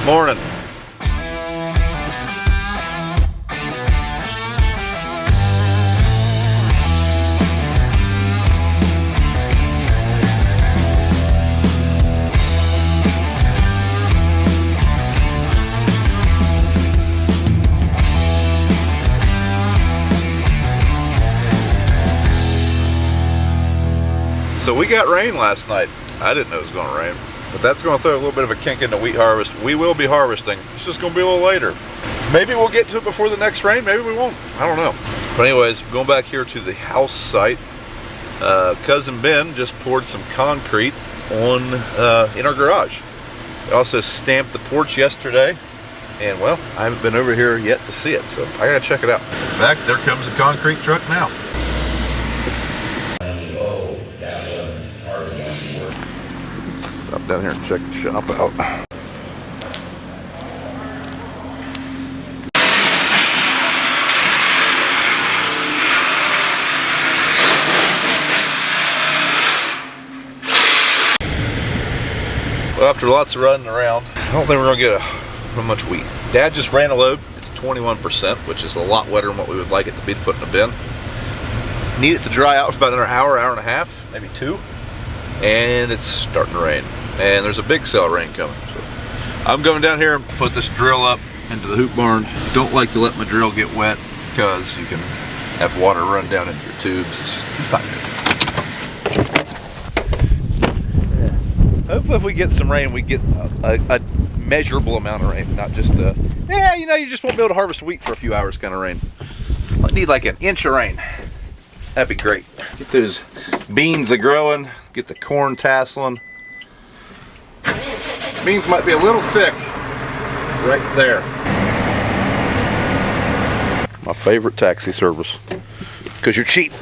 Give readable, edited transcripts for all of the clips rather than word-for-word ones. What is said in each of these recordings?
Morning. So we got rain last night. I didn't know it was going to rain, but that's going to throw a little bit of a kink into wheat harvest. We will be harvesting. It's just going to be a little later. Maybe we'll get to it before the next rain. Maybe we won't. I don't know. But anyways, going back here to the house site, cousin Ben just poured some concrete on in our garage. They also stamped the porch yesterday, and well, I haven't been over here yet to see it, so I gotta check it out. In fact, there comes a concrete truck now. Stop down here and check the shop out. Well, after lots of running around, I don't think we're gonna get much wheat. Dad just ran a load. It's 21%, which is a lot wetter than what we would like it to be to put in a bin. Need it to dry out for about another hour, hour and a half, maybe 2. And it's starting to rain. And there's a big cell rain coming. So I'm going down here and put this drill up into the hoop barn. Don't like to let my drill get wet because you can have water run down into your tubes. It's not good. Hopefully if we get some rain, we get a measurable amount of rain, not just yeah, you know, you just won't be able to harvest wheat for a few hours kind of rain. I need like an inch of rain. That'd be great. Get those beans a growing, get the corn tasseling. Beans might be a little thick right there. My favorite taxi service, because you're cheap.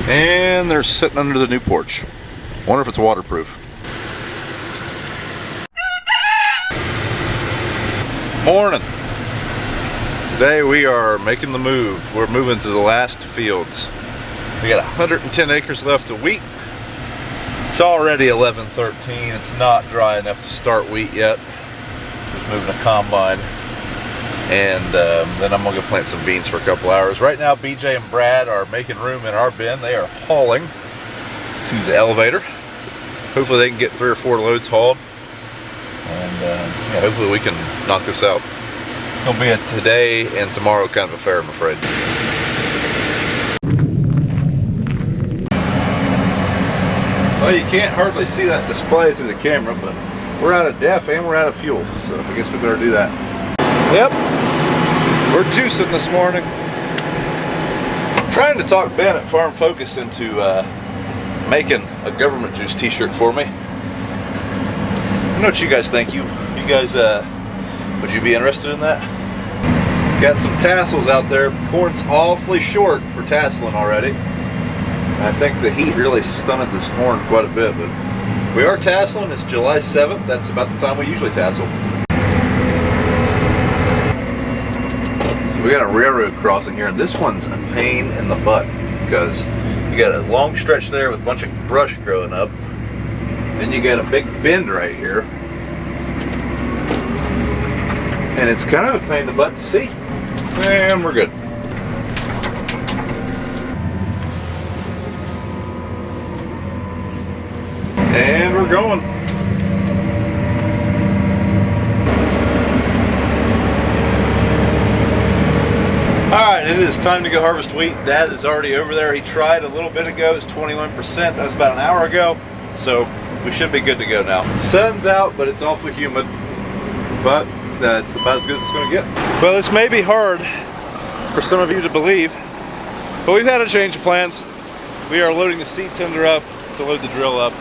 And they're sitting under the new porch. Wonder if it's waterproof. Morning. Today we are making the move. We're moving to the last fields. We got 110 acres left of wheat. It's already 11:13. It's not dry enough to start wheat yet. Just moving a combine. And then I'm gonna go plant some beans for a couple hours. Right now BJ and Brad are making room in our bin. They are hauling to the elevator. Hopefully they can get 3 or 4 loads hauled. And yeah, hopefully we can knock this out. It's gonna be a today and tomorrow kind of affair, I'm afraid. Well, you can't hardly see that display through the camera, but we're out of def and we're out of fuel, so I guess we better do that. Yep, we're juicing this morning. I'm trying to talk Ben at Farm Focus into making a government juice t-shirt for me. I don't know what you guys think. You guys, would you be interested in that? Got some tassels out there. Corn's awfully short for tasseling already. I think the heat really stunted this corn quite a bit, but we are tasseling. It's July 7th. That's about the time we usually tassel. So we got a railroad crossing here, and this one's a pain in the butt because you got a long stretch there with a bunch of brush growing up. Then you got a big bend right here. And it's kind of a pain in the butt to see. And we're good. And we're going. Alright, it is time to go harvest wheat. Dad is already over there. He tried a little bit ago. It's 21%. That was about an hour ago. So we should be good to go now. Sun's out, but it's awfully humid. But that's about as good as it's going to get. Well, this may be hard for some of you to believe, but we've had a change of plans. We are loading the seed tender up to load the drill up.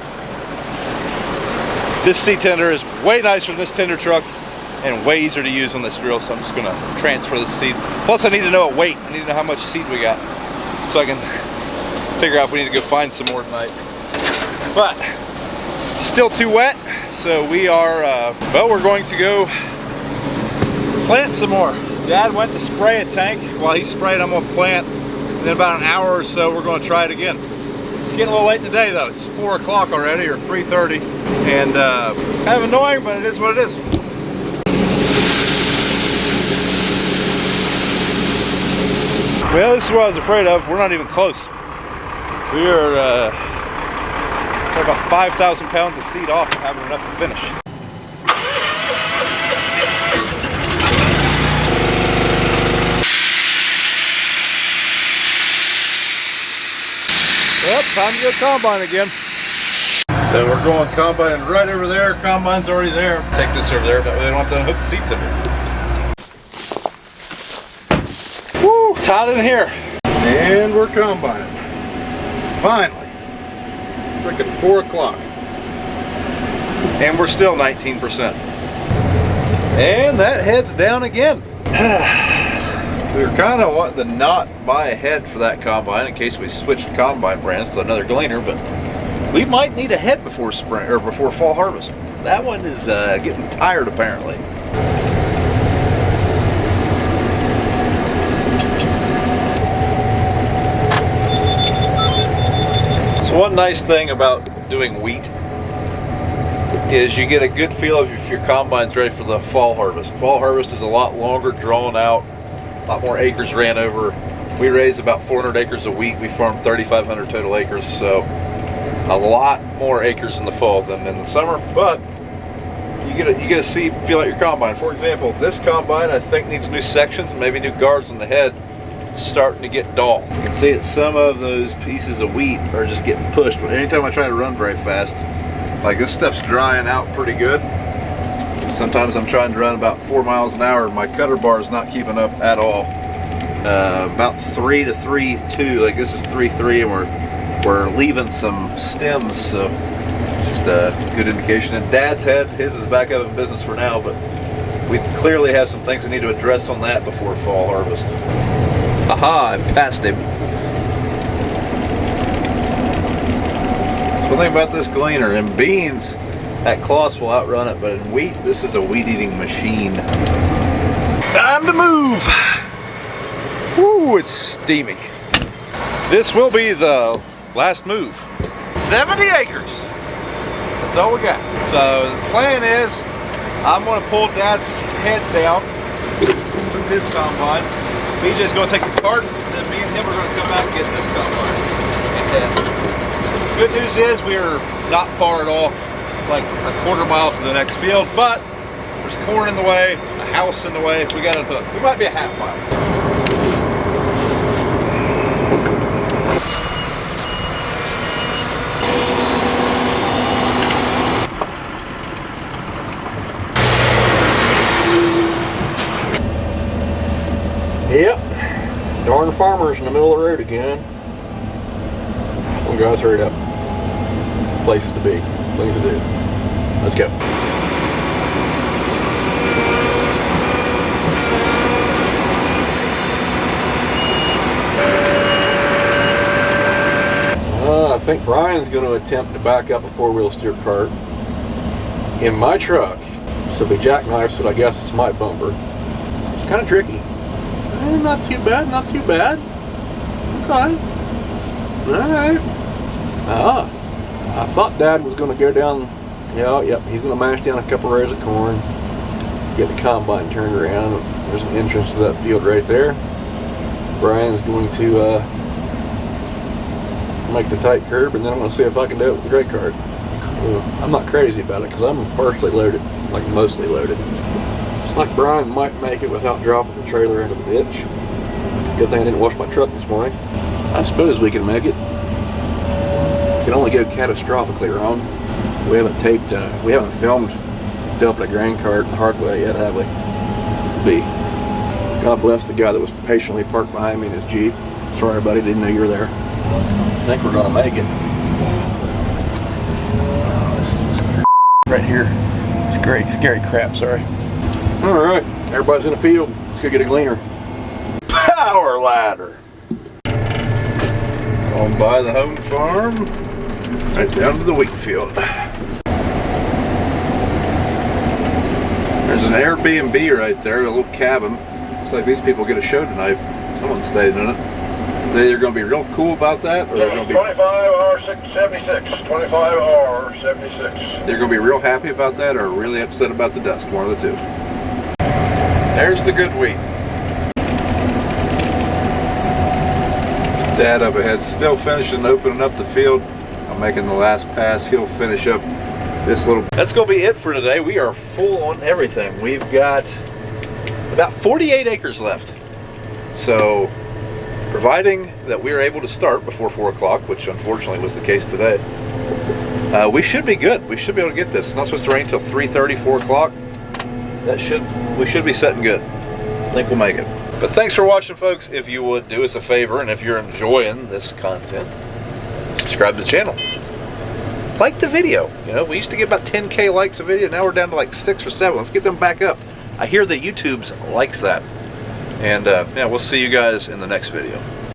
This seed tender is way nicer than this tender truck and way easier to use on this drill, so I'm just going to transfer the seed. Plus I need to know a weight. I need to know how much seed we got so I can figure out if we need to go find some more tonight. But it's still too wet, so we are, well, we're going to go plant some more. Dad went to spray a tank. While he sprayed, I'm going to plant And then about an hour or so, we're going to try it again. It's getting a little late today though. It's 4 o'clock already, or 3:30. And kind of annoying, but it is what it is. Well, this is what I was afraid of. We're not even close. We are about 5,000 pounds of seed off from having enough to finish. Well, time to go combine again. So we're going combine right over there. Combine's already there. Take this over there, that way they don't have to unhook the seat tinder. Woo, it's hot in here. And we're combining. Finally. Freaking 4 o'clock. And we're still 19%. And that head's down again. We were kind of wanting to not buy a head for that combine in case we switched combine brands to another gleaner, but we might need a head before spring or before fall harvest. That one is getting tired apparently. So one nice thing about doing wheat is you get a good feel of if your combine's ready for the fall harvest. Fall harvest is a lot longer, drawn out, a lot more acres ran over. We raised about 400 acres of wheat. We farmed 3,500 total acres, so a lot more acres in the fall than in the summer. But you get to feel out your combine. For example, this combine I think needs new sections and maybe new guards on the head. Starting to get dull. You can see that some of those pieces of wheat are just getting pushed. Anytime I try to run very fast, like this stuff's drying out pretty good. Sometimes I'm trying to run about 4 miles an hour and my cutter bar is not keeping up at all. About 3 to 3.2, like this is 3.3, and we're leaving some stems, so just a good indication. And Dad's head, his is back up in business for now, but we clearly have some things we need to address on that before fall harvest. Aha, I passed him. That's one thing about this gleaner. In beans, that cloth will outrun it, but in wheat, this is a weed eating machine. Time to move. Woo, it's steamy. This will be the last move. 70 acres. That's all we got. So the plan is, I'm gonna pull Dad's head down, move his combine. BJ's gonna take the cart, and then me and him are gonna come out and get this combine. And good news is we're not far at all. It's like a quarter mile to the next field, but there's corn in the way, a house in the way. We got a hook. We might be a half mile. Yep, darn farmers in the middle of the road again. Well, guys, hurry up. Places to be, things to do. Let's go. I think Brian's going to attempt to back up a four-wheel steer cart in my truck. So if he jackknifes it, I guess it's my bumper. It's kind of tricky. Not too bad, not too bad. Okay. Alright. I thought Dad was going to go down, yep, he's going to mash down a couple rows of corn, get the combine turned around. There's an entrance to that field right there. Brian's going to make the tight curb, and then I'm going to see if I can do it with the gray cart. I'm not crazy about it because I'm partially loaded, like mostly loaded. It's like Brian might make it without dropping the trailer into the ditch. Good thing I didn't wash my truck this morning. I suppose we can make it. Can only go catastrophically wrong. We haven't taped, we haven't filmed dumping a grain cart the hard way yet, have we? God bless the guy that was patiently parked behind me in his Jeep. Sorry, buddy, didn't know you were there. I think we're gonna make it. Oh, this is scary right here. It's great, scary crap, sorry. All right, everybody's in the field. Let's go get a gleaner. Power ladder. On by the home farm, right down to the wheat field. There's an Airbnb right there, a little cabin. Looks like these people get a show tonight. Someone's staying in it. They're going to be real cool about that, or they're going to be 25R76. 25R76. they're going to be real happy about that, or really upset about the dust. One of the two. There's the good wheat. Dad up ahead, still finishing opening up the field. I'm making the last pass. He'll finish up this little. That's going to be it for today. We are full on everything. We've got about 48 acres left. So, providing that we are able to start before 4 o'clock, which unfortunately was the case today, we should be good. We should be able to get this. It's not supposed to rain until 3:30, 4 o'clock. We should be setting good. I think we'll make it. But thanks for watching, folks. If you would do us a favor, and if you're enjoying this content, subscribe to the channel. Like the video. You know, we used to get about 10K likes a video. Now we're down to like 6 or 7. Let's get them back up. I hear that YouTube's likes that. And yeah, we'll see you guys in the next video.